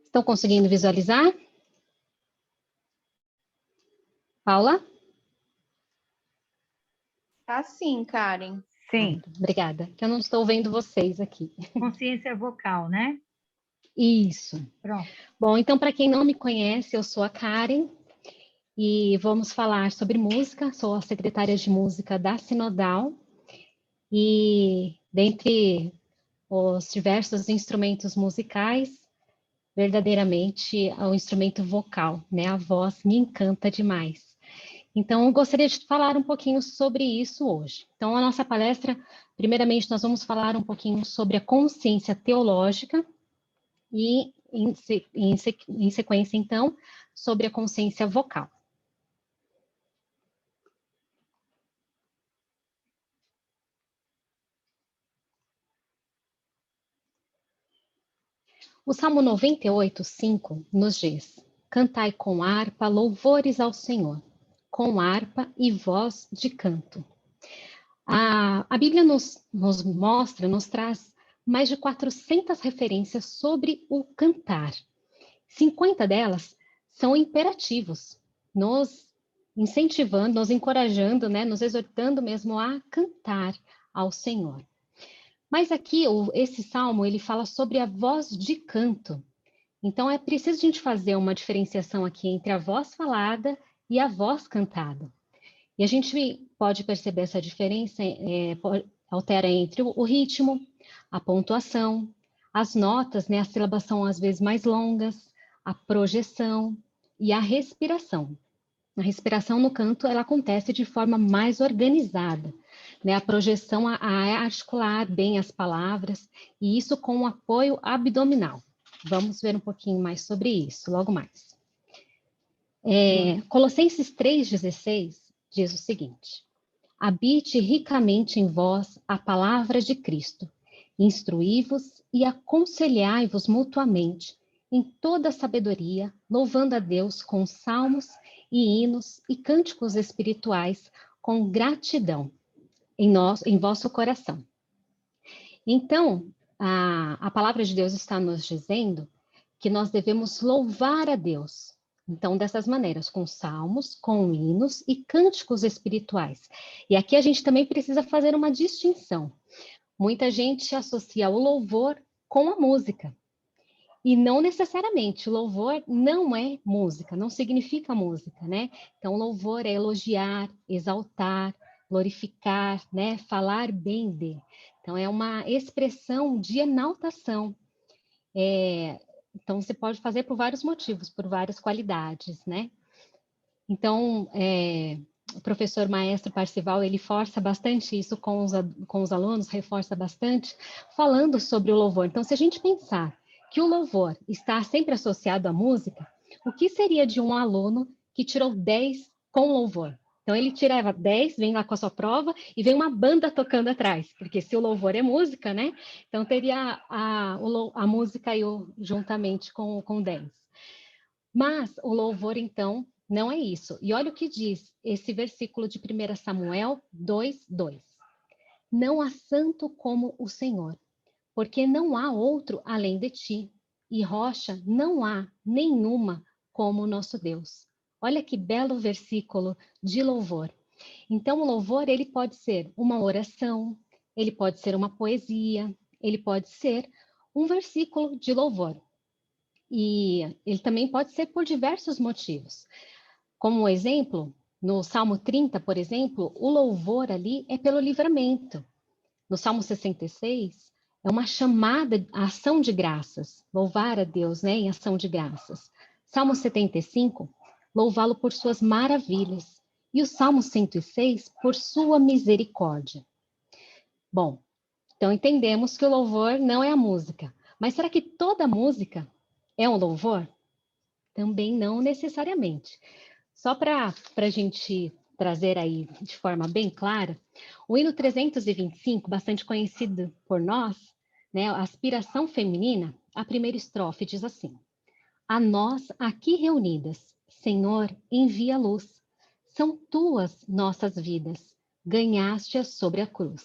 Estão conseguindo visualizar? Paula? Tá sim, Karen. Sim. Obrigada, que eu não estou vendo vocês aqui. Consciência vocal, né? Isso. Pronto. Bom, então, para quem não me conhece, eu sou a Karen e vamos falar sobre música. Sou a secretária de música da Sinodal e, dentre os diversos instrumentos musicais, verdadeiramente o instrumento vocal, né? A voz me encanta demais. Então, eu gostaria de falar um pouquinho sobre isso hoje. Então, a nossa palestra, primeiramente, nós vamos falar um pouquinho sobre a consciência teológica e, em sequência, então, sobre a consciência vocal. O Salmo 98, 5, nos diz: Cantai com harpa louvores ao Senhor, com harpa e voz de canto. A Bíblia nos mostra, nos traz mais de 400 referências sobre o cantar. 50 delas são imperativos, nos incentivando, nos encorajando, né, nos exortando mesmo a cantar ao Senhor. Mas aqui, esse salmo, ele fala sobre a voz de canto. Então, é preciso a gente fazer uma diferenciação aqui entre a voz falada e a voz cantada. E a gente pode perceber essa diferença, altera entre o ritmo, a pontuação, as notas, né, a sílabação às vezes mais longas, a projeção e a respiração. A respiração no canto, ela acontece de forma mais organizada, né? A projeção a articular bem as palavras, e isso com o apoio abdominal. Vamos ver um pouquinho mais sobre isso, logo mais. Colossenses 3,16 diz o seguinte: habite ricamente em vós a palavra de Cristo, instruí-vos e aconselhai-vos mutuamente em toda sabedoria, louvando a Deus com salmos e hinos e cânticos espirituais com gratidão em vosso coração. Então, a palavra de Deus está nos dizendo que nós devemos louvar a Deus. Então, dessas maneiras, com salmos, com hinos e cânticos espirituais. E aqui a gente também precisa fazer uma distinção. Muita gente associa o louvor com a música. E não necessariamente, louvor não é música, não significa música, né? Então, louvor é elogiar, exaltar, glorificar, né? Falar bem de. Então, é uma expressão de enaltação. Então, você pode fazer por vários motivos, por várias qualidades, né? Então, o professor maestro Parcival, ele força bastante isso com os alunos, reforça bastante, falando sobre o louvor. Então, se a gente pensar que o louvor está sempre associado à música, o que seria de um aluno que tirou 10 com louvor? Então, ele tirava 10, vem lá com a sua prova e vem uma banda tocando atrás, porque se o louvor é música, né? Então, teria a música aí juntamente com 10. Mas o louvor, então, não é isso. E olha o que diz esse versículo de 1 Samuel 2:2. Não há santo como o Senhor, porque não há outro além de ti, e rocha não há nenhuma como o nosso Deus. Olha que belo versículo de louvor. Então, o louvor, ele pode ser uma oração, ele pode ser uma poesia, ele pode ser um versículo de louvor. E ele também pode ser por diversos motivos. Como um exemplo, no Salmo 30, por exemplo, o louvor ali é pelo livramento. No Salmo 66, é uma chamada à ação de graças, louvar a Deus, né, em ação de graças. Salmo 75, louvá-lo por suas maravilhas. E o Salmo 106, por sua misericórdia. Bom, então entendemos que o louvor não é a música. Mas será que toda música é um louvor? Também não necessariamente. Só para a gente trazer aí de forma bem clara, o hino 325, bastante conhecido por nós, né, a aspiração feminina, a primeira estrofe diz assim: a nós aqui reunidas, Senhor, envia luz. São tuas nossas vidas, ganhaste-as sobre a cruz.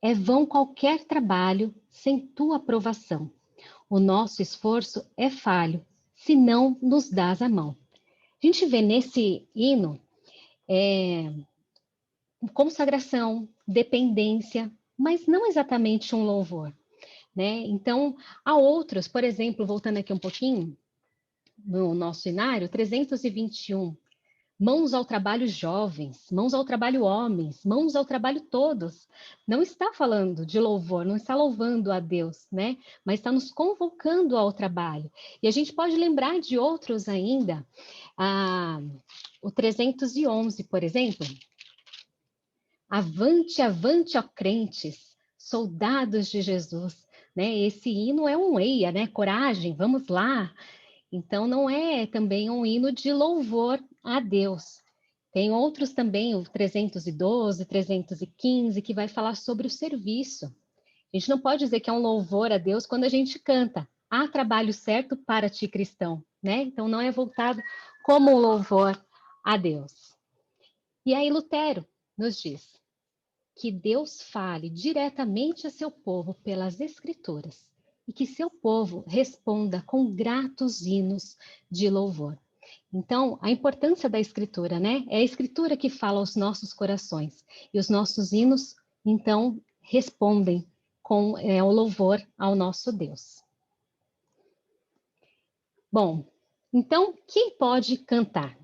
É vão qualquer trabalho sem tua aprovação. O nosso esforço é falho, se não nos dás a mão. A gente vê nesse hino consagração, dependência, mas não exatamente um louvor, né? Então, há outros, por exemplo, voltando aqui um pouquinho, no nosso inário, 321, mãos ao trabalho jovens, mãos ao trabalho homens, mãos ao trabalho todos. Não está falando de louvor, não está louvando a Deus, né? Mas está nos convocando ao trabalho. E a gente pode lembrar de outros ainda, o 311, por exemplo. Avante, avante, ó crentes, soldados de Jesus, né? Esse hino é um eia, né? Coragem, vamos lá. Então, não é também um hino de louvor a Deus. Tem outros também, o 312, 315, que vai falar sobre o serviço. A gente não pode dizer que é um louvor a Deus quando a gente canta. Há trabalho certo para ti, cristão, né? Então, não é voltado como um louvor a Deus. E aí, Lutero nos diz que Deus fale diretamente a seu povo pelas Escrituras e que seu povo responda com gratos hinos de louvor. Então, a importância da Escritura, né? É a Escritura que fala aos nossos corações e os nossos hinos, então, respondem com o louvor ao nosso Deus. Bom, então, quem pode cantar?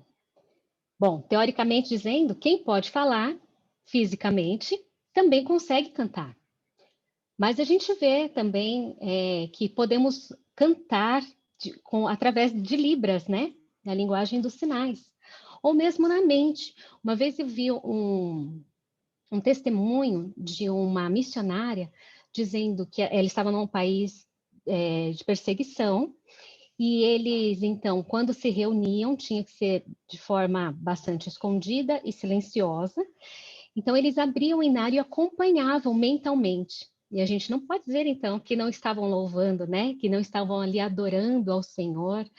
Bom, teoricamente dizendo, quem pode falar fisicamente também consegue cantar. Mas a gente vê também que podemos cantar através de libras, né? Na linguagem dos sinais. Ou mesmo na mente. Uma vez eu vi um testemunho de uma missionária dizendo que ela estava num país de perseguição e eles, então, quando se reuniam, tinha que ser de forma bastante escondida e silenciosa. Então, eles abriam o inário e acompanhavam mentalmente. E a gente não pode dizer, então, que não estavam louvando, né? Que não estavam ali adorando ao Senhor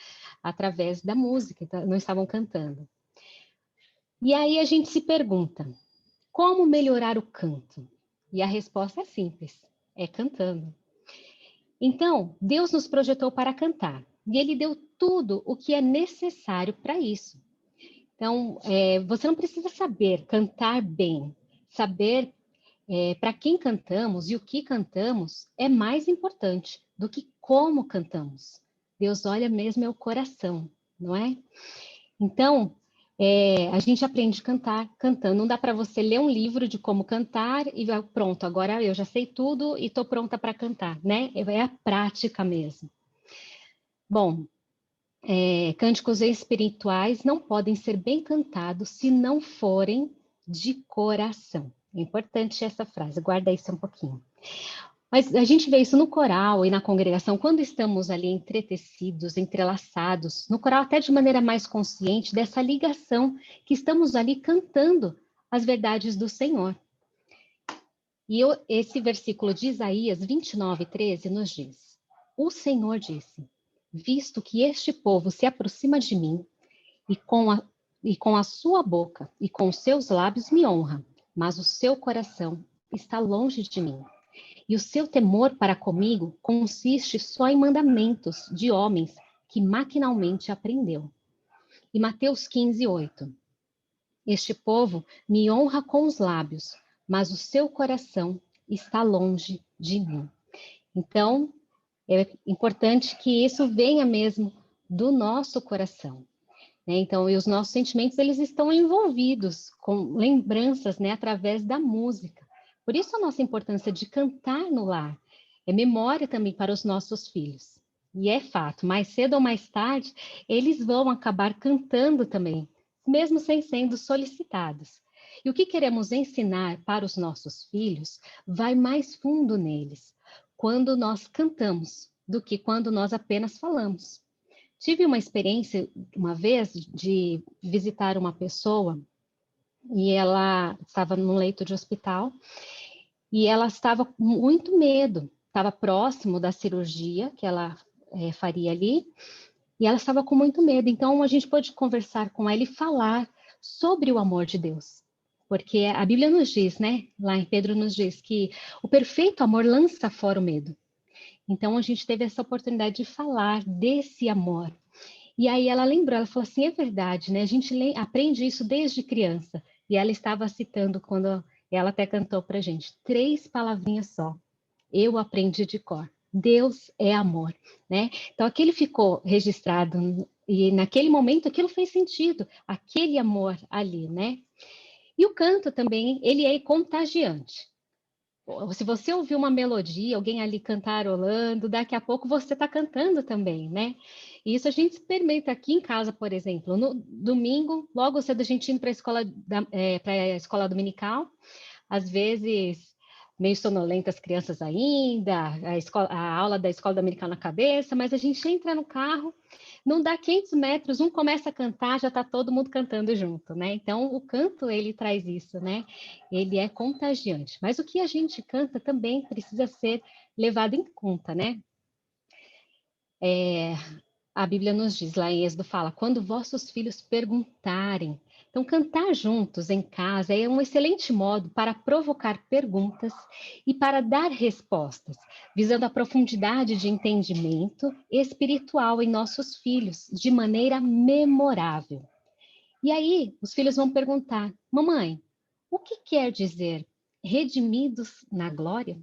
através da música, não estavam cantando. E aí a gente se pergunta, como melhorar o canto? E a resposta é simples, é cantando. Então, Deus nos projetou para cantar, e Ele deu tudo o que é necessário para isso. Então, você não precisa saber cantar bem, saber para quem cantamos e o que cantamos é mais importante do que como cantamos. Deus olha mesmo é o coração, não é? Então, a gente aprende a cantar cantando. Não dá para você ler um livro de como cantar e pronto, agora eu já sei tudo e estou pronta para cantar, né? É a prática mesmo. Bom, cânticos espirituais não podem ser bem cantados se não forem de coração. É importante essa frase, guarda isso um pouquinho. Mas a gente vê isso no coral e na congregação, quando estamos ali entretecidos, entrelaçados, no coral até de maneira mais consciente, dessa ligação que estamos ali cantando as verdades do Senhor. E esse versículo de Isaías 29:13 nos diz, o Senhor disse, visto que este povo se aproxima de mim e com a sua boca e com os seus lábios me honra, mas o seu coração está longe de mim. E o seu temor para comigo consiste só em mandamentos de homens que maquinalmente aprendeu. E Mateus 15:8. Este povo me honra com os lábios, mas o seu coração está longe de mim. Então, é importante que isso venha mesmo do nosso coração. Né? Então, e os nossos sentimentos, eles estão envolvidos com lembranças, né, através da música. Por isso a nossa importância de cantar no lar. É memória também para os nossos filhos. E é fato, mais cedo ou mais tarde, eles vão acabar cantando também, mesmo sem sendo solicitados. E o que queremos ensinar para os nossos filhos vai mais fundo neles, quando nós cantamos, do que quando nós apenas falamos. Tive uma experiência, uma vez, de visitar uma pessoa e ela estava num leito de hospital e ela estava com muito medo, estava próximo da cirurgia que ela faria ali e ela estava com muito medo. Então, a gente pôde conversar com ela e falar sobre o amor de Deus. Porque a Bíblia nos diz, né? Lá em Pedro nos diz que o perfeito amor lança fora o medo. Então, a gente teve essa oportunidade de falar desse amor. E aí ela lembrou, ela falou assim, é verdade, né? A gente aprende isso desde criança. E ela estava citando quando ela até cantou para a gente, 3 palavrinhas só. Eu aprendi de cor. Deus é amor, né? Então aquele ficou registrado e naquele momento aquilo fez sentido, aquele amor ali, né? E o canto também, ele é contagiante. Se você ouvir uma melodia, alguém ali cantarolando, daqui a pouco você está cantando também, né? E isso a gente experimenta aqui em casa, por exemplo. No domingo, logo cedo a gente indo para a escola dominical, às vezes meio sonolenta as crianças ainda, a aula da escola dominical na cabeça, mas a gente entra no carro, não dá 500 metros, um começa a cantar, já está todo mundo cantando junto, né? Então, o canto, ele traz isso, né? Ele é contagiante. Mas o que a gente canta também precisa ser levado em conta, né? A Bíblia nos diz, lá em Êxodo fala, quando vossos filhos perguntarem. Então, cantar juntos em casa é um excelente modo para provocar perguntas e para dar respostas, visando a profundidade de entendimento espiritual em nossos filhos, de maneira memorável. E aí, os filhos vão perguntar, mamãe, o que quer dizer redimidos na glória?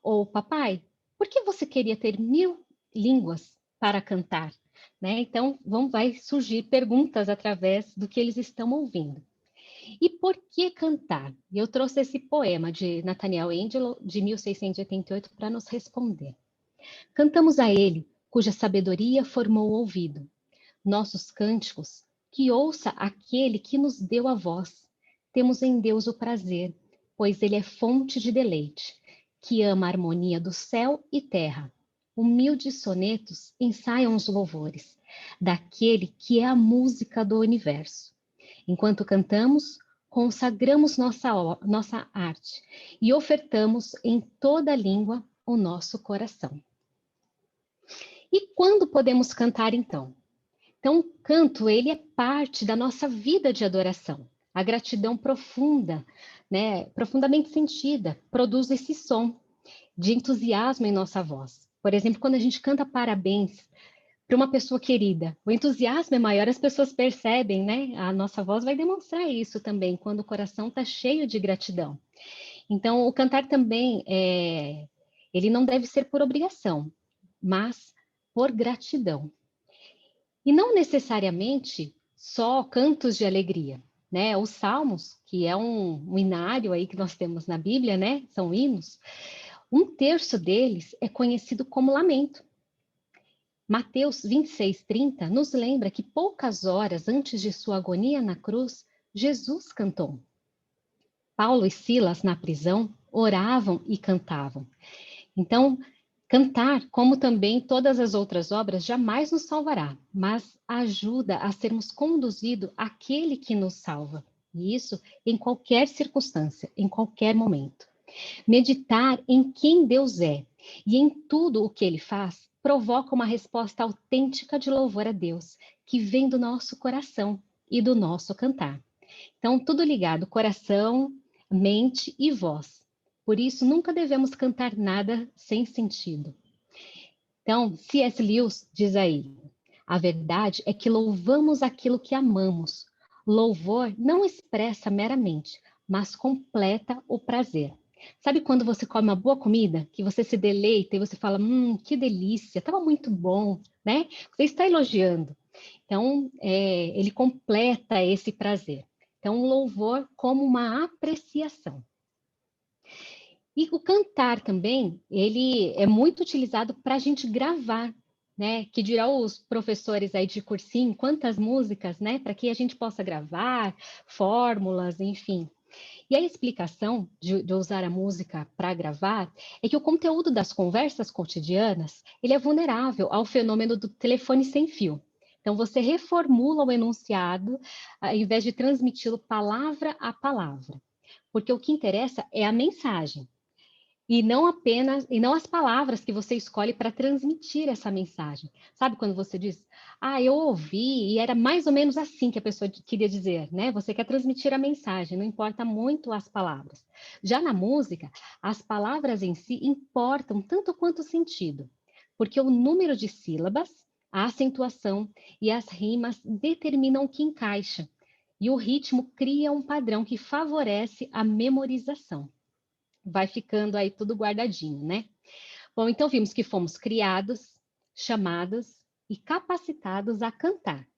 Ou, papai, por que você queria ter 1000 línguas para cantar? Né? Então, vai surgir perguntas através do que eles estão ouvindo. E por que cantar? Eu trouxe esse poema de Nathaniel Angelo, de 1688, para nos responder. Cantamos a ele, cuja sabedoria formou o ouvido. Nossos cânticos, que ouça aquele que nos deu a voz. Temos em Deus o prazer, pois ele é fonte de deleite, que ama a harmonia do céu e terra. Humildes sonetos ensaiam os louvores daquele que é a música do universo. Enquanto cantamos, consagramos nossa arte e ofertamos em toda língua o nosso coração. E quando podemos cantar então? Então, o canto, ele é parte da nossa vida de adoração. A gratidão profunda, né, profundamente sentida, produz esse som de entusiasmo em nossa voz. Por exemplo, quando a gente canta parabéns para uma pessoa querida, o entusiasmo é maior, as pessoas percebem, né? A nossa voz vai demonstrar isso também, quando o coração está cheio de gratidão. Então, o cantar também, ele não deve ser por obrigação, mas por gratidão. E não necessariamente só cantos de alegria, né? Os salmos, que é um inário aí que nós temos na Bíblia, né? São hinos. 1/3 deles é conhecido como lamento. Mateus 26:30 nos lembra que poucas horas antes de sua agonia na cruz, Jesus cantou. Paulo e Silas, na prisão, oravam e cantavam. Então, cantar, como também todas as outras obras, jamais nos salvará, mas ajuda a sermos conduzidos àquele que nos salva. E isso em qualquer circunstância, em qualquer momento. Meditar em quem Deus é e em tudo o que Ele faz provoca uma resposta autêntica de louvor a Deus, que vem do nosso coração e do nosso cantar. Então, tudo ligado, coração, mente e voz. Por isso, nunca devemos cantar nada sem sentido. Então, C.S. Lewis diz aí, a verdade é que louvamos aquilo que amamos. Louvor não expressa meramente, mas completa o prazer. Sabe quando você come uma boa comida, que você se deleita e você fala, que delícia, estava muito bom, né? Você está elogiando. Então, ele completa esse prazer. Então, o louvor como uma apreciação. E o cantar também, ele é muito utilizado para a gente gravar, né? Que dirá os professores aí de cursinho, quantas músicas, né? Para que a gente possa gravar, fórmulas, enfim. E a explicação de usar a música para gravar é que o conteúdo das conversas cotidianas, ele é vulnerável ao fenômeno do telefone sem fio. Então, você reformula o enunciado, ao invés de transmiti-lo palavra a palavra. Porque o que interessa é a mensagem. E não as palavras que você escolhe para transmitir essa mensagem. Sabe quando você diz, eu ouvi e era mais ou menos assim que a pessoa queria dizer, né? Você quer transmitir a mensagem, não importa muito as palavras. Já na música, as palavras em si importam tanto quanto o sentido, porque o número de sílabas, a acentuação e as rimas determinam o que encaixa. E o ritmo cria um padrão que favorece a memorização. Vai ficando aí tudo guardadinho, né? Bom, então vimos que fomos criados, chamados e capacitados a cantar.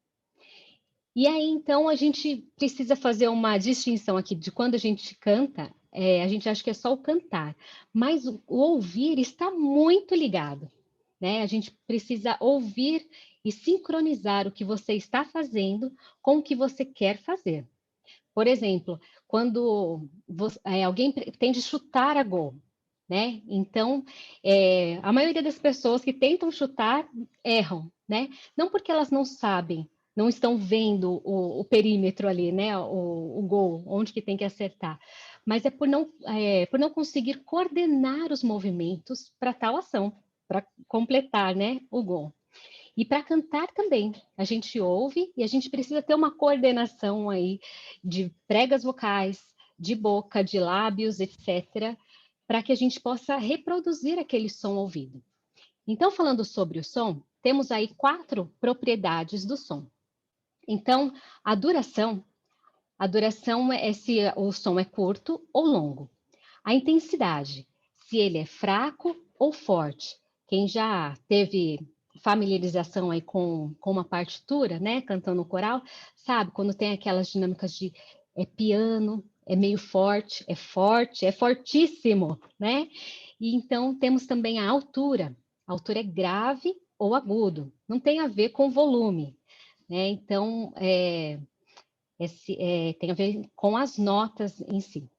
E aí, então, a gente precisa fazer uma distinção aqui de quando a gente canta, a gente acha que é só o cantar, mas o ouvir está muito ligado, né? A gente precisa ouvir e sincronizar o que você está fazendo com o que você quer fazer. Por exemplo, quando alguém pretende chutar a gol, né? Então, a maioria das pessoas que tentam chutar erram, né? Não porque elas não sabem, não estão vendo o perímetro ali, né? O gol, onde que tem que acertar, mas é por não conseguir coordenar os movimentos para tal ação, para completar, né, o gol. E para cantar também, a gente ouve e a gente precisa ter uma coordenação aí de pregas vocais, de boca, de lábios, etc., para que a gente possa reproduzir aquele som ouvido. Então, falando sobre o som, temos aí 4 propriedades do som. Então, a duração é se o som é curto ou longo. A intensidade, se ele é fraco ou forte. Quem já teve familiarização aí com uma partitura, né, cantando coral, sabe, quando tem aquelas dinâmicas de piano, é meio forte, é fortíssimo, né? E então temos também a altura. A altura é grave ou agudo, não tem a ver com volume, né? Então, tem a ver com as notas em si.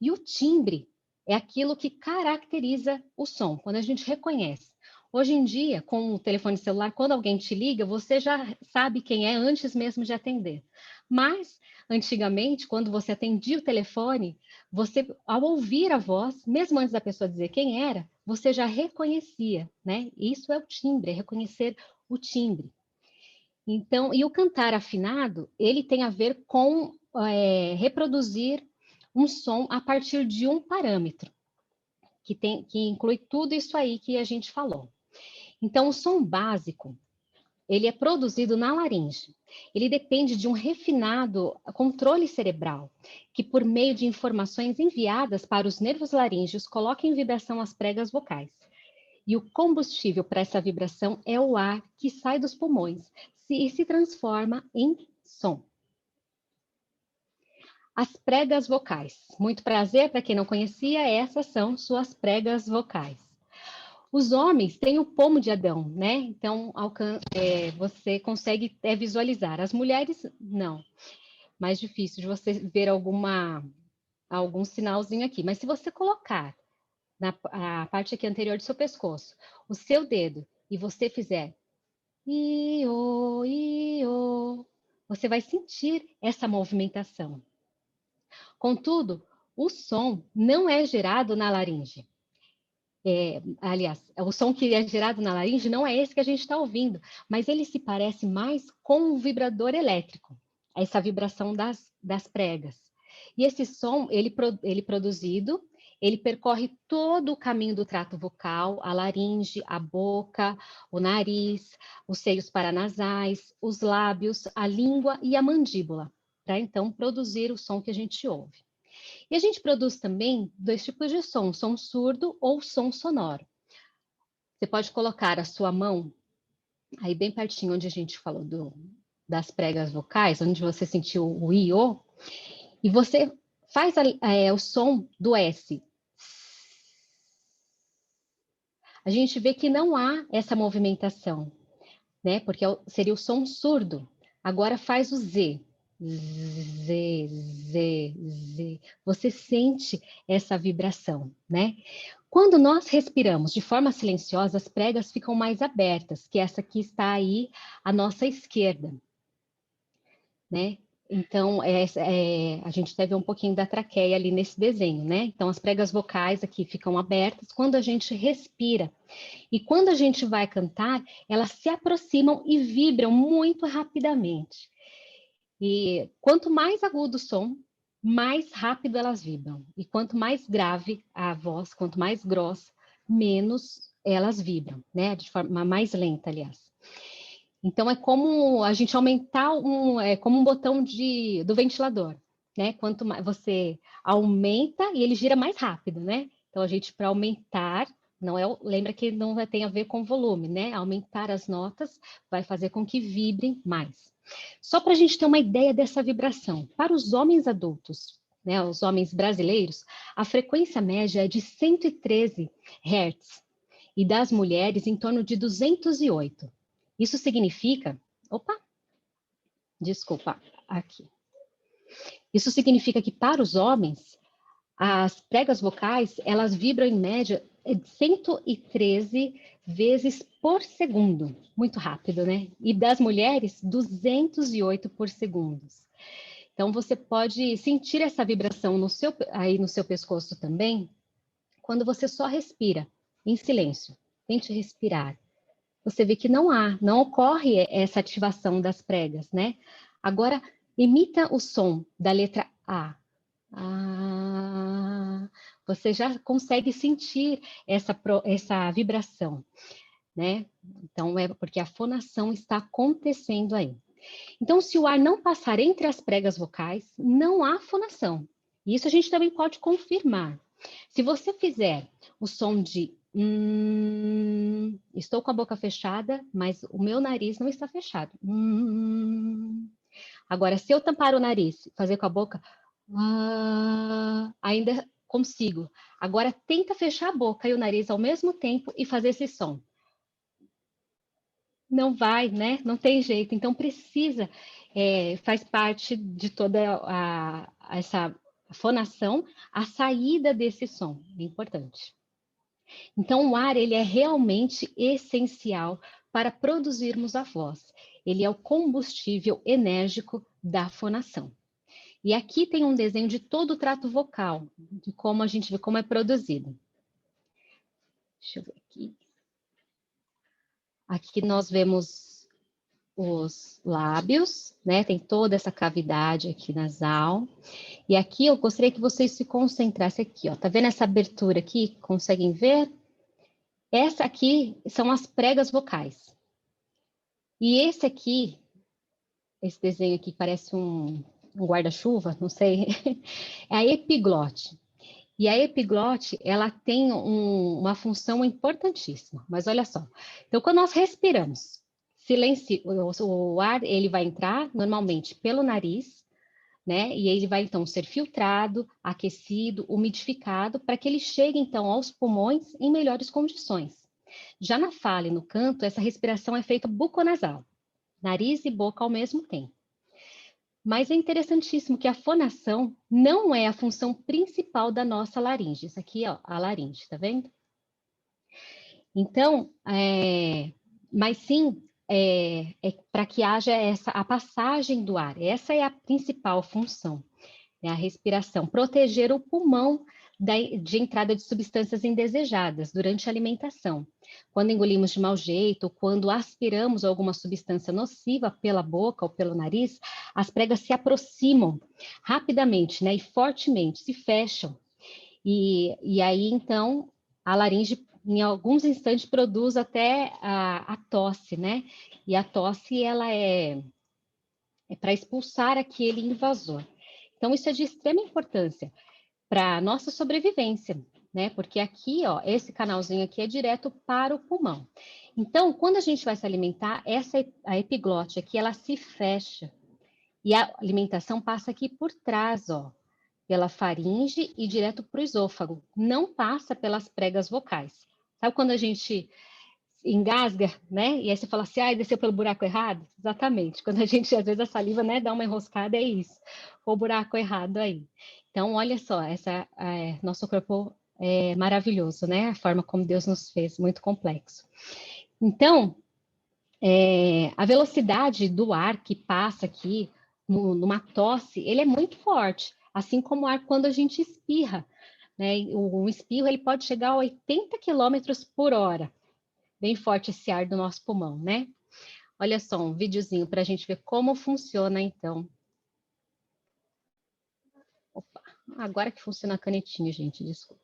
E o timbre é aquilo que caracteriza o som, quando a gente reconhece. Hoje em dia, com o telefone celular, quando alguém te liga, você já sabe quem é antes mesmo de atender. Mas, antigamente, quando você atendia o telefone, você, ao ouvir a voz, mesmo antes da pessoa dizer quem era, você já reconhecia, né? Isso é o timbre, é reconhecer o timbre. Então, e o cantar afinado, ele tem a ver com reproduzir um som a partir de um parâmetro, que inclui tudo isso aí que a gente falou. Então, o som básico, ele é produzido na laringe. Ele depende de um refinado controle cerebral, que por meio de informações enviadas para os nervos laríngeos, coloca em vibração as pregas vocais. E o combustível para essa vibração é o ar que sai dos pulmões e se transforma em som. As pregas vocais. Muito prazer, para quem não conhecia, essas são suas pregas vocais. Os homens têm o pomo de Adão, né? Então, você consegue visualizar. As mulheres, não. Mais difícil de você ver algum sinalzinho aqui. Mas se você colocar a parte aqui anterior do seu pescoço, o seu dedo, e você fizer i-o, i-o, você vai sentir essa movimentação. Contudo, o som não é gerado na laringe. Aliás, o som que é gerado na laringe não é esse que a gente está ouvindo, mas ele se parece mais com um vibrador elétrico, essa vibração das pregas. E esse som, ele produzido, ele percorre todo o caminho do trato vocal, a laringe, a boca, o nariz, os seios paranasais, os lábios, a língua e a mandíbula, para então produzir o som que a gente ouve. E a gente produz também 2 tipos de som surdo ou som sonoro. Você pode colocar a sua mão aí bem pertinho onde a gente falou das pregas vocais, onde você sentiu o i-o, e você faz o som do S. A gente vê que não há essa movimentação, né? Porque seria o som surdo. Agora faz o Z. Z, Z, Z. Você sente essa vibração, né? Quando nós respiramos de forma silenciosa, as pregas ficam mais abertas, que essa que está aí à nossa esquerda, né? Então, a gente até vê um pouquinho da traqueia ali nesse desenho, né? Então, as pregas vocais aqui ficam abertas quando a gente respira. E quando a gente vai cantar, elas se aproximam e vibram muito rapidamente. E quanto mais agudo o som, mais rápido elas vibram. E quanto mais grave a voz, quanto mais grossa, menos elas vibram, né? De forma mais lenta, aliás. Então, é como a gente aumentar é como um botão do ventilador, né? Quanto mais você aumenta e ele gira mais rápido, né? Então, a gente, para aumentar, lembra que não tem a ver com volume, né? Aumentar as notas vai fazer com que vibrem mais. Só para a gente ter uma ideia dessa vibração, para os homens adultos, né, os homens brasileiros, a frequência média é de 113 Hz e das mulheres em torno de 208. Isso significa... Opa! Desculpa, aqui. Isso significa que para os homens, as pregas vocais, elas vibram em média 113 vezes por segundo. Muito rápido, né? E das mulheres, 208 por segundo. Então, você pode sentir essa vibração aí no seu pescoço também, quando você só respira em silêncio. Tente respirar. Você vê que não ocorre essa ativação das pregas, né? Agora, imita o som da letra A. Ah, você já consegue sentir essa vibração, né? Então, é porque a fonação está acontecendo aí. Então, se o ar não passar entre as pregas vocais, não há fonação. Isso a gente também pode confirmar. Se você fizer o som de estou com a boca fechada, mas o meu nariz não está fechado. Agora, se eu tampar o nariz, fazer com a boca, ainda consigo. Agora, tenta fechar a boca e o nariz ao mesmo tempo e fazer esse som. Não vai, né? Não tem jeito. Então, precisa, faz parte de toda essa fonação, a saída desse som. É importante. Então, o ar, ele é realmente essencial para produzirmos a voz. Ele é o combustível enérgico da fonação. E aqui tem um desenho de todo o trato vocal, de como a gente vê como é produzido. Deixa eu ver aqui. Aqui nós vemos os lábios, né? Tem toda essa cavidade aqui nasal. E aqui eu gostaria que vocês se concentrassem aqui, ó. Tá vendo essa abertura aqui? Conseguem ver? Essa aqui são as pregas vocais. E esse aqui, esse desenho aqui parece um guarda-chuva, não sei, é a epiglote. E a epiglote, ela tem uma função importantíssima, mas olha só. Então, quando nós respiramos, o ar ele vai entrar normalmente pelo nariz, né? E ele vai então ser filtrado, aquecido, umidificado, para que ele chegue então aos pulmões em melhores condições. Já na fala e no canto, essa respiração é feita buconasal, nariz e boca ao mesmo tempo. Mas é interessantíssimo que a fonação não é a função principal da nossa laringe. Isso aqui, ó, a laringe, tá vendo? Então, mas sim, para que haja a passagem do ar. Essa é a principal função, né? A respiração, proteger o pulmão de entrada de substâncias indesejadas durante a alimentação. Quando engolimos de mau jeito, ou quando aspiramos alguma substância nociva pela boca ou pelo nariz, as pregas se aproximam rapidamente, né, e fortemente, se fecham. E aí, então, a laringe, em alguns instantes, produz até a tosse, né? E a tosse, ela é para expulsar aquele invasor. Então, isso é de extrema importância para a nossa sobrevivência, né? Porque aqui, ó, esse canalzinho aqui é direto para o pulmão. Então, quando a gente vai se alimentar, a epiglote aqui, ela se fecha. E a alimentação passa aqui por trás, ó, pela faringe e direto para o esôfago. Não passa pelas pregas vocais. Sabe quando a gente engasga, né? E aí você fala assim, ai, desceu pelo buraco errado? Exatamente. Quando a gente, às vezes, a saliva, né, dá uma enroscada, é isso. O buraco errado aí. Então, olha só, nosso corpo é maravilhoso, né? A forma como Deus nos fez, muito complexo. Então, a velocidade do ar que passa aqui numa tosse, ele é muito forte, assim como o ar quando a gente espirra, né? O espirro, ele pode chegar a 80 quilômetros por hora. Bem forte esse ar do nosso pulmão, né? Olha só, um videozinho para a gente ver como funciona, então. Opa, agora que funciona a canetinha, gente, desculpa.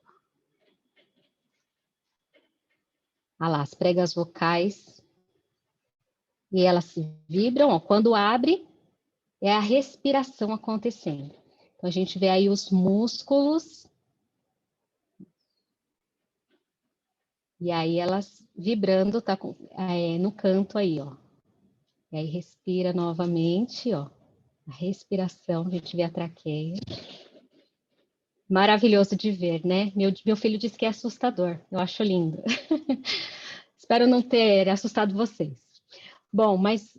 Ah lá, as pregas vocais. e elas se vibram, ó, quando abre, é a respiração acontecendo. Então, a gente vê aí os músculos, e aí elas vibrando, tá no canto aí, ó. E aí respira novamente, ó. A respiração, a gente vê a traqueia. Maravilhoso de ver, né? Meu filho disse que é assustador. Eu acho lindo. Espero não ter assustado vocês. Bom, mas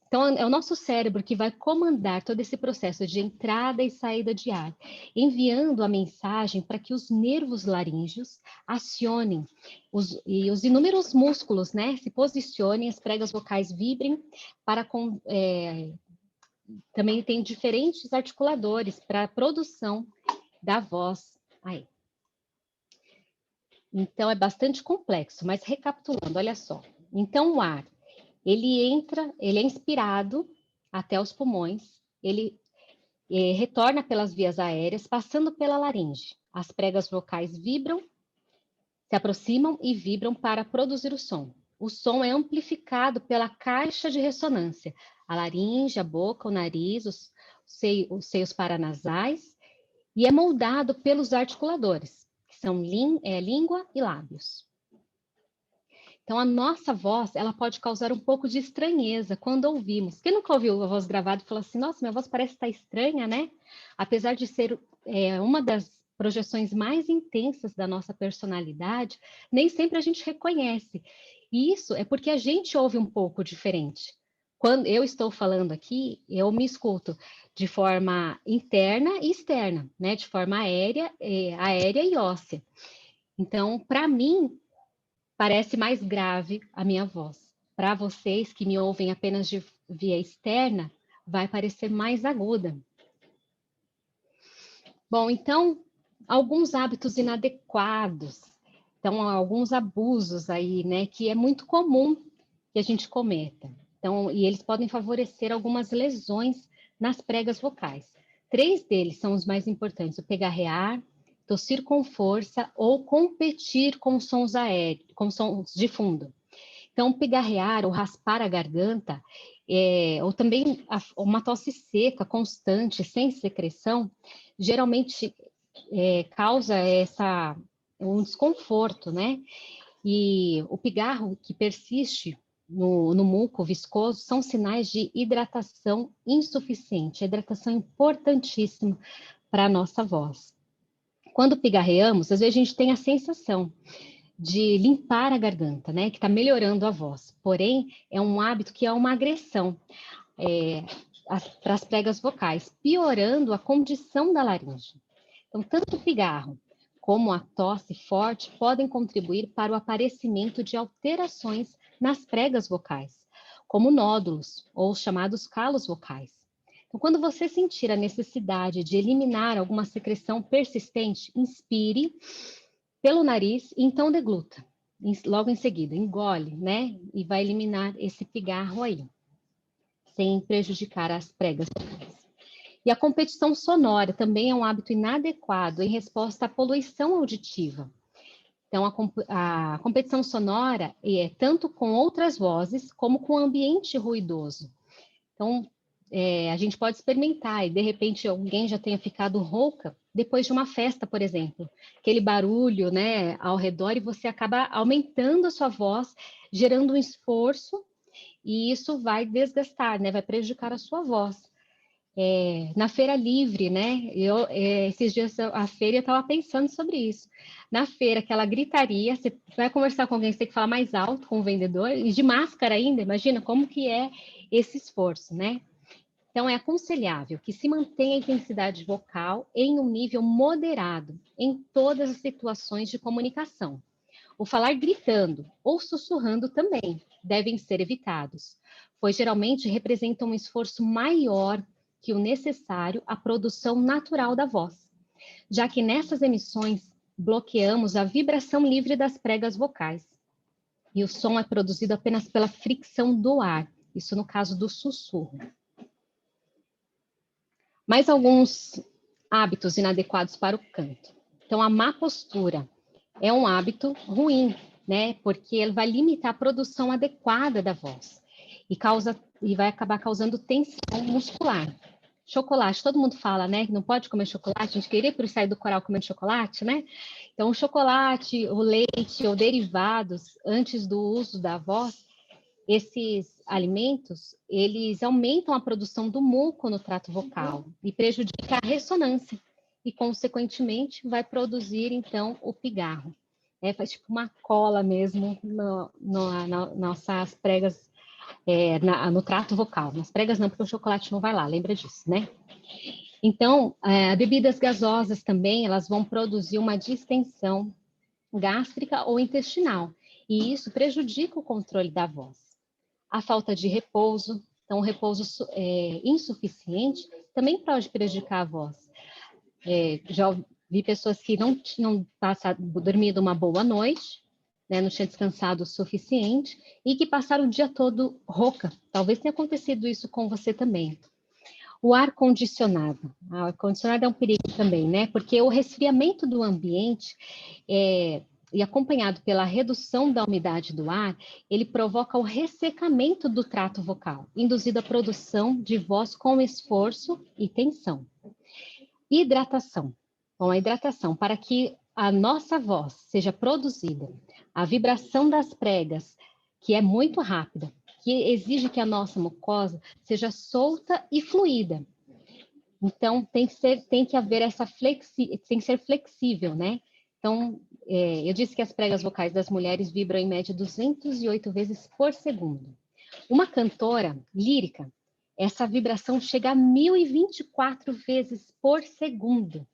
então é o nosso cérebro que vai comandar todo esse processo de entrada e saída de ar, enviando a mensagem para que os nervos laríngeos acionem e os inúmeros músculos, né, se posicionem, as pregas vocais vibrem também tem diferentes articuladores para a produção da voz. Aí. Então, é bastante complexo, mas recapitulando, olha só. Então, o ar, ele é inspirado até os pulmões, ele retorna pelas vias aéreas, passando pela laringe. As pregas vocais vibram, se aproximam e vibram para produzir o som. O som é amplificado pela caixa de ressonância, a laringe, a boca, o nariz, os seios paranasais, e é moldado pelos articuladores, que são língua e lábios. Então, a nossa voz, ela pode causar um pouco de estranheza quando ouvimos. Quem nunca ouviu a voz gravada e falou assim, nossa, minha voz parece estar estranha, né? Apesar de ser uma das projeções mais intensas da nossa personalidade, nem sempre a gente reconhece. E isso é porque a gente ouve um pouco diferente. Quando eu estou falando aqui, eu me escuto de forma interna e externa, né? De forma aérea e óssea. Então, para mim, parece mais grave a minha voz. Para vocês que me ouvem apenas de via externa, vai parecer mais aguda. Bom, então, alguns hábitos inadequados. Então, alguns abusos aí, né, que é muito comum que a gente cometa. Então, e eles podem favorecer algumas lesões nas pregas vocais. 3 deles são os mais importantes: o pegarrear, tossir com força ou competir com sons aéreos, com sons de fundo. Então, pigarrear ou raspar a garganta, ou também uma tosse seca, constante, sem secreção, geralmente causa um desconforto, né? E o pigarro que persiste no muco viscoso são sinais de hidratação insuficiente. A hidratação é importantíssima para a nossa voz. Quando pigarreamos, às vezes a gente tem a sensação de limpar a garganta, né? Que está melhorando a voz. Porém, é um hábito que é uma agressão para as pregas vocais, piorando a condição da laringe. Então, tanto o pigarro como a tosse forte podem contribuir para o aparecimento de alterações nas pregas vocais, como nódulos ou chamados calos vocais. Então, quando você sentir a necessidade de eliminar alguma secreção persistente, inspire pelo nariz e então degluta. Logo em seguida, engole, né? E vai eliminar esse pigarro aí, sem prejudicar as pregas vocais. E a competição sonora também é um hábito inadequado em resposta à poluição auditiva. Então, a competição sonora é tanto com outras vozes, como com o ambiente ruidoso. Então, a gente pode experimentar e, de repente, alguém já tenha ficado rouca depois de uma festa, por exemplo. Aquele barulho, né, ao redor e você acaba aumentando a sua voz, gerando um esforço e isso vai desgastar, né, vai prejudicar a sua voz. Na feira livre, né? Esses dias a feira eu estava pensando sobre isso. Na feira, aquela gritaria, você vai conversar com alguém, você tem que falar mais alto com o vendedor, e de máscara ainda, imagina como que é esse esforço, né? Então, é aconselhável que se mantenha a intensidade vocal em um nível moderado em todas as situações de comunicação. O falar gritando ou sussurrando também devem ser evitados, pois geralmente representam um esforço maior que o necessário à produção natural da voz, já que nessas emissões bloqueamos a vibração livre das pregas vocais. E o som é produzido apenas pela fricção do ar, isso no caso do sussurro. Mais alguns hábitos inadequados para o canto. Então, a má postura é um hábito ruim, né? Porque ele vai limitar a produção adequada da voz. e vai acabar causando tensão muscular. Chocolate, todo mundo fala, né? Que não pode comer chocolate, a gente queria por sair do coral comendo chocolate, né? Então, o chocolate, o leite ou derivados, antes do uso da voz, esses alimentos, eles aumentam a produção do muco no trato vocal e prejudica a ressonância e, consequentemente, vai produzir, então, o pigarro. Faz tipo uma cola mesmo nas nossas pregas, no trato vocal. Nas pregas não, porque o chocolate não vai lá, lembra disso, né? Então, bebidas gasosas também, elas vão produzir uma distensão gástrica ou intestinal, e isso prejudica o controle da voz. A falta de repouso, então o repouso insuficiente também pode prejudicar a voz. Já vi pessoas que não tinham dormido uma boa noite, né, não tinha descansado o suficiente e que passaram o dia todo rouca. Talvez tenha acontecido isso com você também. O ar-condicionado. O ar-condicionado é um perigo também, né? Porque o resfriamento do ambiente e acompanhado pela redução da umidade do ar, ele provoca o ressecamento do trato vocal, induzindo a produção de voz com esforço e tensão. Hidratação. Bom, a hidratação, para que a nossa voz seja produzida, a vibração das pregas, que é muito rápida, que exige que a nossa mucosa seja solta e fluida. Então, tem que haver tem que ser flexível, né? Então, eu disse que as pregas vocais das mulheres vibram em média 208 vezes por segundo. Uma cantora lírica, essa vibração chega a 1024 vezes por segundo.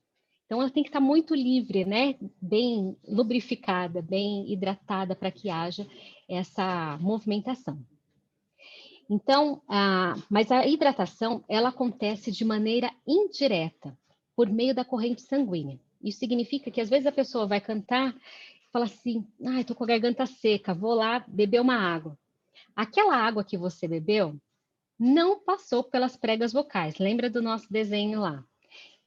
Então, ela tem que estar muito livre, né? Bem lubrificada, bem hidratada para que haja essa movimentação. Então, mas a hidratação, ela acontece de maneira indireta, por meio da corrente sanguínea. Isso significa que, às vezes, a pessoa vai cantar e fala assim, estou com a garganta seca, vou lá beber uma água. Aquela água que você bebeu não passou pelas pregas vocais. Lembra do nosso desenho lá?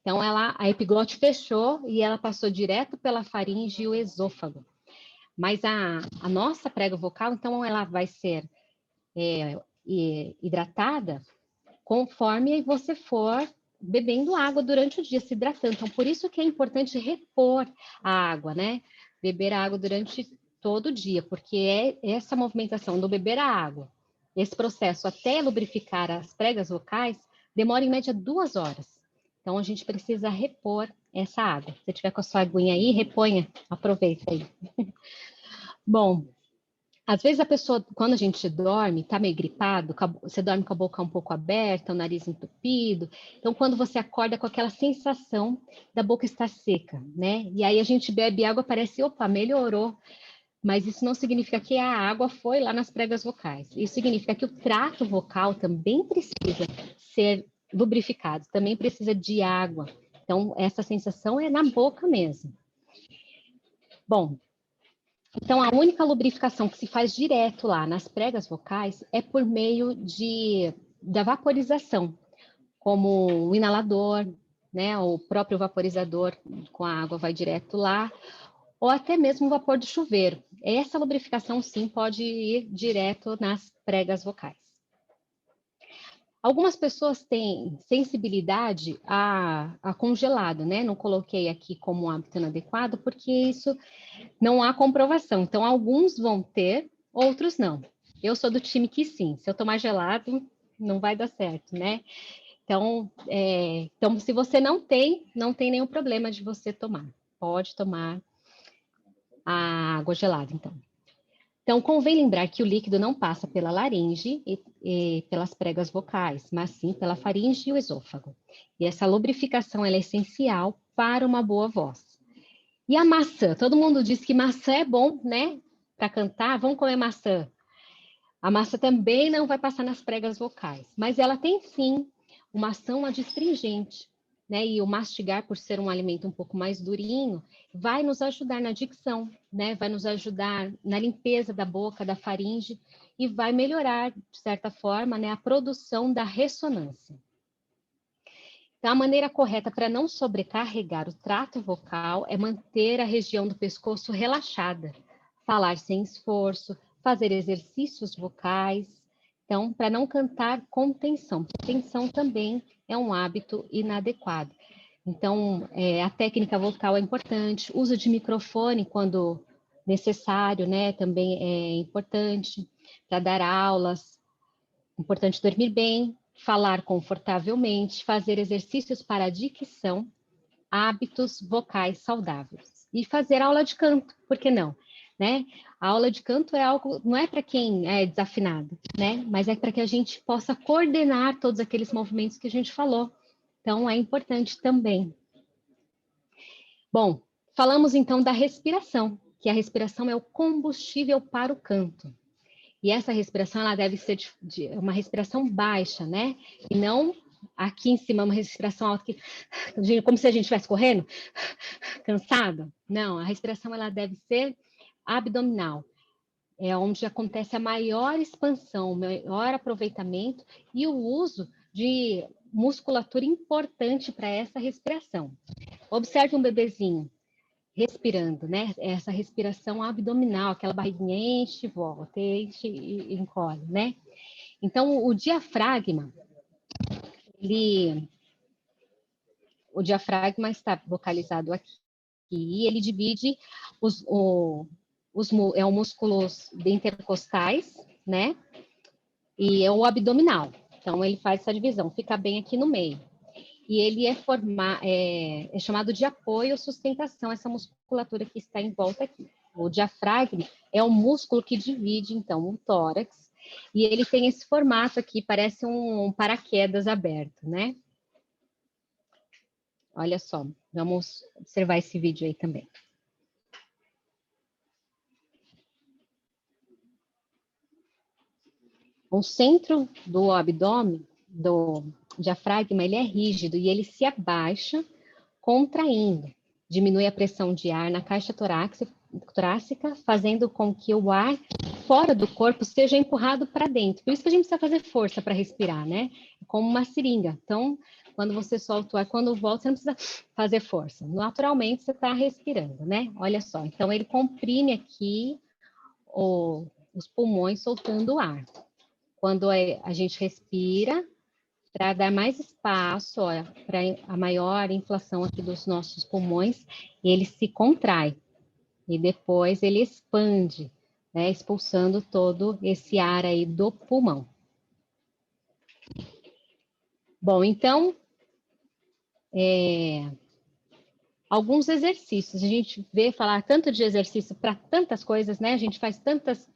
Então, a epiglote fechou e ela passou direto pela faringe e o esôfago. Mas a nossa prega vocal, então, ela vai ser hidratada conforme você for bebendo água durante o dia, se hidratando. Então, por isso que é importante repor a água, né? Beber a água durante todo o dia, porque essa movimentação do beber a água, esse processo até lubrificar as pregas vocais, demora em média 2 horas. Então, a gente precisa repor essa água. Se você tiver com a sua aguinha aí, reponha, aproveita aí. Bom, às vezes a pessoa, quando a gente dorme, tá meio gripado, você dorme com a boca um pouco aberta, o nariz entupido. Então, quando você acorda com aquela sensação da boca estar seca, né? E aí a gente bebe água, parece, opa, melhorou. Mas isso não significa que a água foi lá nas pregas vocais. Isso significa que o trato vocal também precisa ser lubrificado, também precisa de água. Então, essa sensação é na boca mesmo. Bom, então, a única lubrificação que se faz direto lá nas pregas vocais é por meio da vaporização, como o inalador, né, o próprio vaporizador com a água vai direto lá, ou até mesmo o vapor do chuveiro. Essa lubrificação, sim, pode ir direto nas pregas vocais. Algumas pessoas têm sensibilidade a congelado, né? Não coloquei aqui como um hábito inadequado, porque isso não há comprovação. Então, alguns vão ter, outros não. Eu sou do time que sim. Se eu tomar gelado, não vai dar certo, né? Então, se você não tem nenhum problema de você tomar. Pode tomar a água gelada, então. Então, convém lembrar que o líquido não passa pela laringe e pelas pregas vocais, mas sim pela faringe e o esôfago. E essa lubrificação ela é essencial para uma boa voz. E a maçã? Todo mundo diz que maçã é bom, né? Para cantar, vamos comer maçã. A maçã também não vai passar nas pregas vocais, mas ela tem sim uma ação adstringente, né? E o mastigar, por ser um alimento um pouco mais durinho, vai nos ajudar na dicção, né? Vai nos ajudar na limpeza da boca, da faringe, e vai melhorar, de certa forma, né, a produção da ressonância. Então, a maneira correta para não sobrecarregar o trato vocal é manter a região do pescoço relaxada, falar sem esforço, fazer exercícios vocais, Então, para não cantar com tensão. Tensão também é um hábito inadequado. Então, a técnica vocal é importante, uso de microfone quando necessário, né, também é importante para dar aulas. Importante dormir bem, falar confortavelmente, fazer exercícios para a dicção, hábitos vocais saudáveis. E fazer aula de canto, por que não? Né? A aula de canto é algo, não é para quem é desafinado, né? Mas é para que a gente possa coordenar todos aqueles movimentos que a gente falou. Então, é importante também. Bom, falamos então da respiração, que a respiração é o combustível para o canto. E essa respiração, ela deve ser de uma respiração baixa, né? E não aqui em cima, uma respiração alta, como se a gente estivesse correndo, cansado. Não, a respiração, ela deve ser abdominal. É onde acontece a maior expansão, o maior aproveitamento e o uso de musculatura importante para essa respiração. Observe um bebezinho respirando, né? Essa respiração abdominal, aquela barriguinha enche, volta, enche e encolhe, né? Então, o diafragma está localizado aqui e ele divide os músculos intercostais, né? E é o abdominal. Então, ele faz essa divisão, fica bem aqui no meio. E ele é chamado de apoio ou sustentação, essa musculatura que está em volta aqui. O diafragma é o músculo que divide, então, o tórax, e ele tem esse formato aqui, parece um paraquedas aberto, né? Olha só, vamos observar esse vídeo aí também. O centro do abdômen, do diafragma, ele é rígido e ele se abaixa contraindo. Diminui a pressão de ar na caixa torácica, fazendo com que o ar fora do corpo seja empurrado para dentro. Por isso que a gente precisa fazer força para respirar, né? Como uma seringa. Então, quando você solta o ar, quando volta, você não precisa fazer força. Naturalmente, você está respirando, né? Olha só. Então, ele comprime aqui os pulmões, soltando o ar. Quando a gente respira, para dar mais espaço para a maior inflação aqui dos nossos pulmões, ele se contrai e depois ele expande, né, expulsando todo esse ar aí do pulmão. Bom, então, alguns exercícios. A gente vê falar tanto de exercício para tantas coisas, né? A gente faz tantas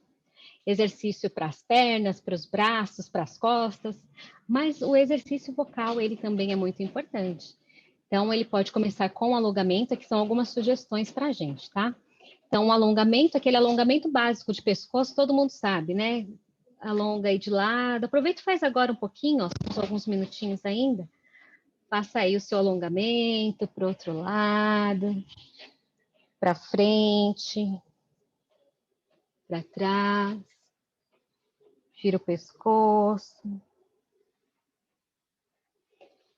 exercício para as pernas, para os braços, para as costas, mas o exercício vocal, ele também é muito importante. Então, ele pode começar com alongamento, que são algumas sugestões para a gente, tá? Então, o alongamento, aquele alongamento básico de pescoço, todo mundo sabe, né? Alonga aí de lado. Aproveita e faz agora um pouquinho, ó, só alguns minutinhos ainda. Faça aí o seu alongamento para o outro lado, para frente, para trás. Gira o pescoço.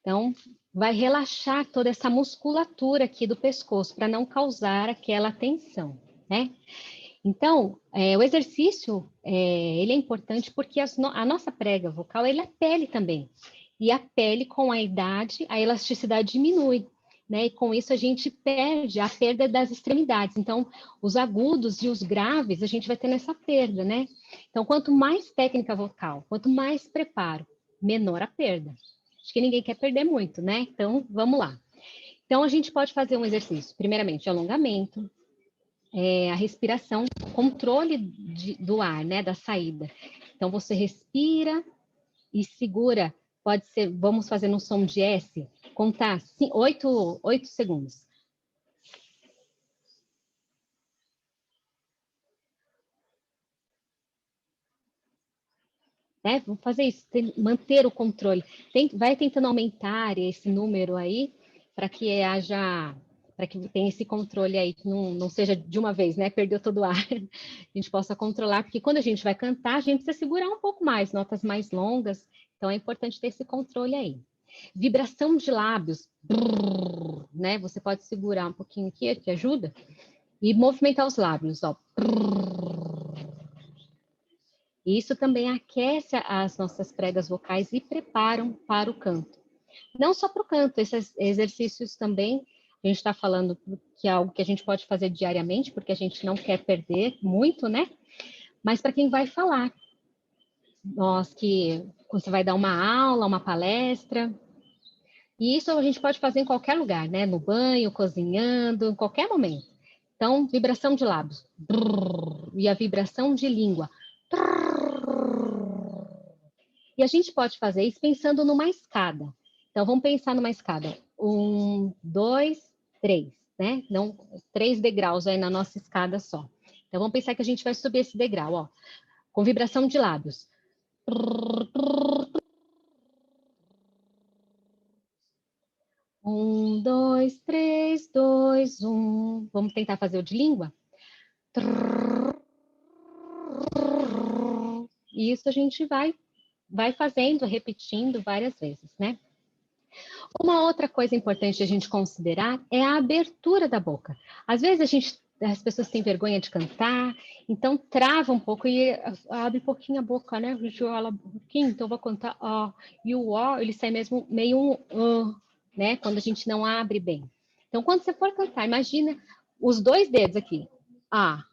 Então, vai relaxar toda essa musculatura aqui do pescoço, para não causar aquela tensão, né? Então, o exercício, ele é importante porque a nossa prega vocal, ele é pele também. E a pele, com a idade, a elasticidade diminui, né? E com isso a gente perde a perda das extremidades. Então, os agudos e os graves, a gente vai tendo essa perda, né? Então, quanto mais técnica vocal, quanto mais preparo, menor a perda. Acho que ninguém quer perder muito, né? Então, vamos lá. Então, a gente pode fazer um exercício, primeiramente, de alongamento, a respiração, controle do ar, né? Da saída. Então, você respira e segura, pode ser, vamos fazer no som de S, contar 8 segundos. Né? Vamos fazer isso, manter o controle. Vai tentando aumentar esse número aí, para que tenha esse controle aí, que não seja de uma vez, né? Perdeu todo o ar. A gente possa controlar, porque quando a gente vai cantar, a gente precisa segurar um pouco mais, notas mais longas, então é importante ter esse controle aí. Vibração de lábios, brrr, né? Você pode segurar um pouquinho aqui, que ajuda, e movimentar os lábios, ó. Brrr. E isso também aquece as nossas pregas vocais e preparam para o canto. Não só para o canto, esses exercícios também, a gente está falando que é algo que a gente pode fazer diariamente, porque a gente não quer perder muito, né? Mas para quem vai falar, você vai dar uma aula, uma palestra, e isso a gente pode fazer em qualquer lugar, né? No banho, cozinhando, em qualquer momento. Então, vibração de lábios. E a vibração de língua. E a gente pode fazer isso pensando numa escada. Então, vamos pensar numa escada. 1, 2, 3, né? Não, 3 degraus aí na nossa escada só. Então, vamos pensar que a gente vai subir esse degrau, ó, com vibração de lábios. 1, 2, 3, 2, 1. Vamos tentar fazer o de língua? E isso a gente vai fazendo, repetindo várias vezes, né? Uma outra coisa importante a gente considerar é a abertura da boca. Às vezes as pessoas têm vergonha de cantar, então trava um pouco e abre um pouquinho a boca, né? A gente fala um pouquinho, então eu vou contar ó, e o ó, ele sai mesmo meio né? Quando a gente não abre bem. Então, quando você for cantar, imagina os 2 dedos aqui. A,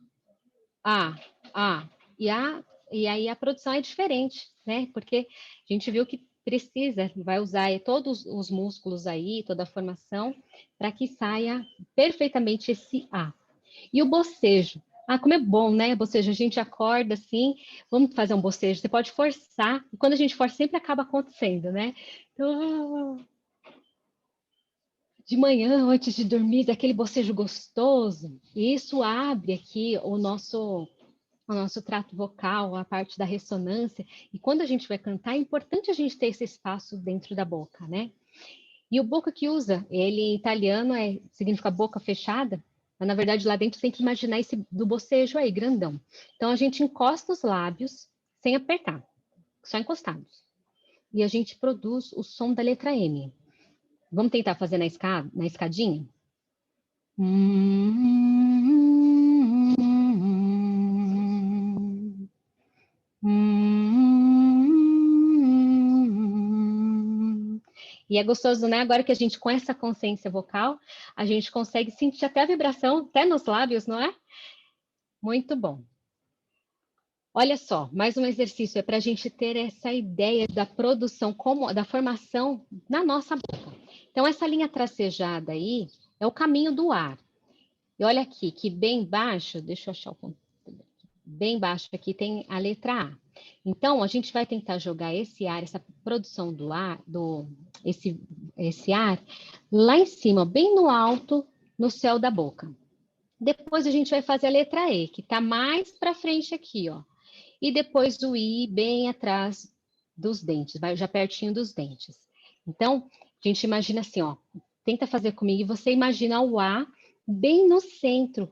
a, a, e aí a produção é diferente, né? Porque a gente viu que precisa, vai usar todos os músculos aí, toda a formação, para que saia perfeitamente esse A. E o bocejo. Ah, como é bom, né? Bocejo, a gente acorda assim, vamos fazer um bocejo. Você pode forçar, e quando a gente força, sempre acaba acontecendo, né? Então, de manhã, antes de dormir, daquele bocejo gostoso, e isso abre aqui o nosso trato vocal, a parte da ressonância, e quando a gente vai cantar, é importante a gente ter esse espaço dentro da boca, né? E o boca que usa, ele em italiano significa boca fechada, mas na verdade lá dentro tem que imaginar esse do bocejo aí, grandão. Então a gente encosta os lábios sem apertar, só encostados. E a gente produz o som da letra M. Vamos tentar fazer na escadinha? E é gostoso, né? Agora que a gente, com essa consciência vocal, a gente consegue sentir até a vibração, até nos lábios, não é? Muito bom. Olha só, mais um exercício é para a gente ter essa ideia da produção, da formação na nossa boca. Então, essa linha tracejada aí é o caminho do ar. E olha aqui, que bem baixo, deixa eu achar o ponto. Bem baixo aqui tem a letra A. Então, a gente vai tentar jogar esse ar, essa produção do ar, esse ar, lá em cima, bem no alto, no céu da boca. Depois a gente vai fazer a letra E, que está mais para frente aqui, ó. E depois o I, bem atrás dos dentes, vai já pertinho dos dentes. Então, a gente imagina assim, ó. Tenta fazer comigo e você imagina o A bem no centro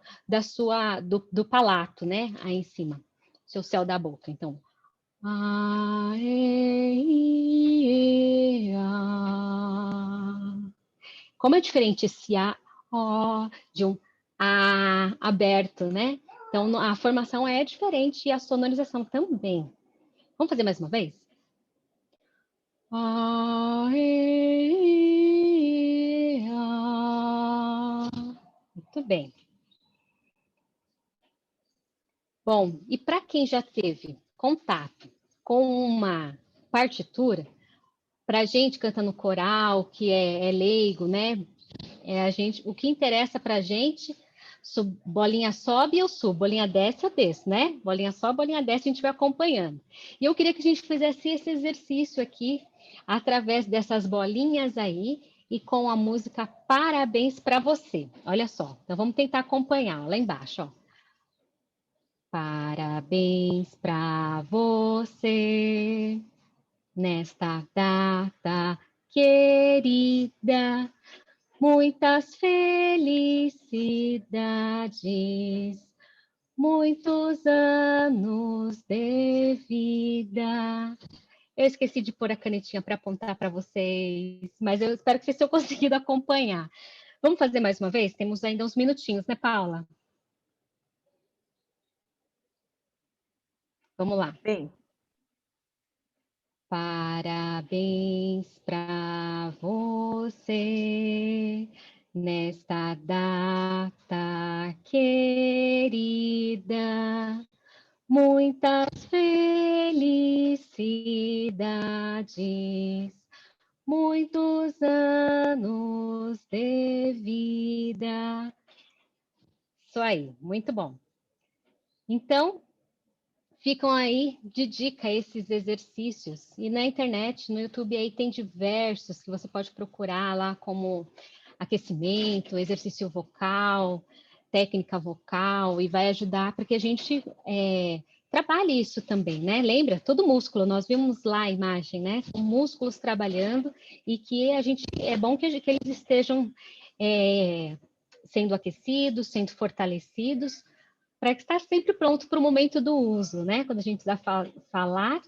do palato, né? Aí em cima, seu céu da boca. Então, A, E, I, E, A. Como é diferente esse A, O, de um A aberto, né? Então, a formação é diferente e a sonorização também. Vamos fazer mais uma vez? A, E, I, A. Muito bem. Bom, e para quem já teve contato com uma partitura, para a gente cantando coral, que é leigo, né? O que interessa para a gente, bolinha sobe, eu subo, bolinha desce, eu desço, né? Bolinha sobe, bolinha desce, a gente vai acompanhando. E eu queria que a gente fizesse esse exercício aqui, através dessas bolinhas aí, e com a música Parabéns para você. Olha só, então vamos tentar acompanhar, ó, lá embaixo, ó. Parabéns para você nesta data querida. Muitas felicidades, muitos anos de vida. Eu esqueci de pôr a canetinha para apontar para vocês, mas eu espero que vocês tenham conseguido acompanhar. Vamos fazer mais uma vez? Temos ainda uns minutinhos, né, Paula? Vamos lá. Bem, Parabéns para você nesta data querida. Muitas felicidades, muitos anos de vida. Isso aí, muito bom. Então, ficam aí de dica esses exercícios. E na internet, no YouTube, aí tem diversos que você pode procurar lá, como aquecimento, exercício vocal, técnica vocal, e vai ajudar para que a gente trabalhe isso também, né? Lembra? Todo músculo, nós vimos lá a imagem, né? São músculos trabalhando e que é bom que eles estejam sendo aquecidos, sendo fortalecidos, para estar sempre pronto para o momento do uso, né? Quando a gente vai falar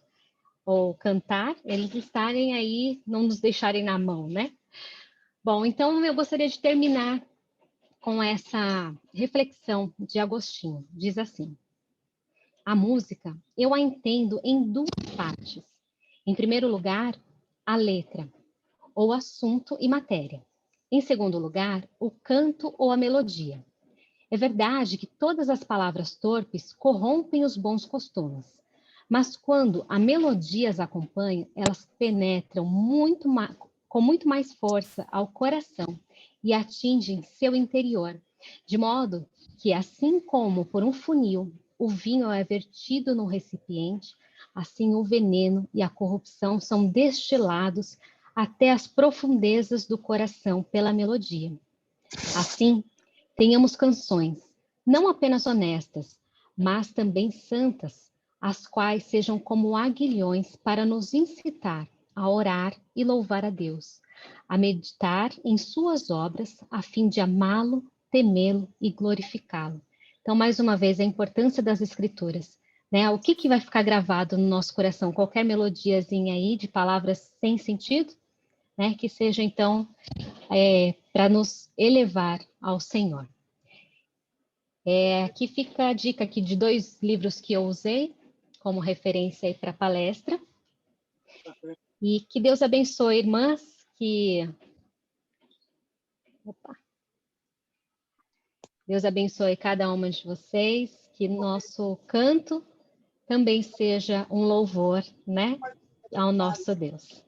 ou cantar, eles estarem aí, não nos deixarem na mão, né? Bom, então eu gostaria de terminar com essa reflexão de Agostinho. Diz assim: a música eu a entendo em duas partes. Em primeiro lugar, a letra, ou assunto e matéria. Em segundo lugar, o canto ou a melodia. É verdade que todas as palavras torpes corrompem os bons costumes, mas quando a melodia as acompanha, elas penetram com muito mais força ao coração e atingem seu interior, de modo que, assim como por um funil o vinho é vertido no recipiente, assim o veneno e a corrupção são destilados até as profundezas do coração pela melodia. Assim, tenhamos canções, não apenas honestas, mas também santas, as quais sejam como aguilhões para nos incitar a orar e louvar a Deus, a meditar em suas obras, a fim de amá-lo, temê-lo e glorificá-lo. Então, mais uma vez, a importância das escrituras, né? O que vai ficar gravado no nosso coração? Qualquer melodiazinha aí de palavras sem sentido, né? Que seja, então, para nos elevar ao Senhor. Aqui fica a dica aqui de 2 livros que eu usei como referência para a palestra. E que Deus abençoe, irmãs, Deus abençoe cada uma de vocês, que nosso canto também seja um louvor, né, ao nosso Deus.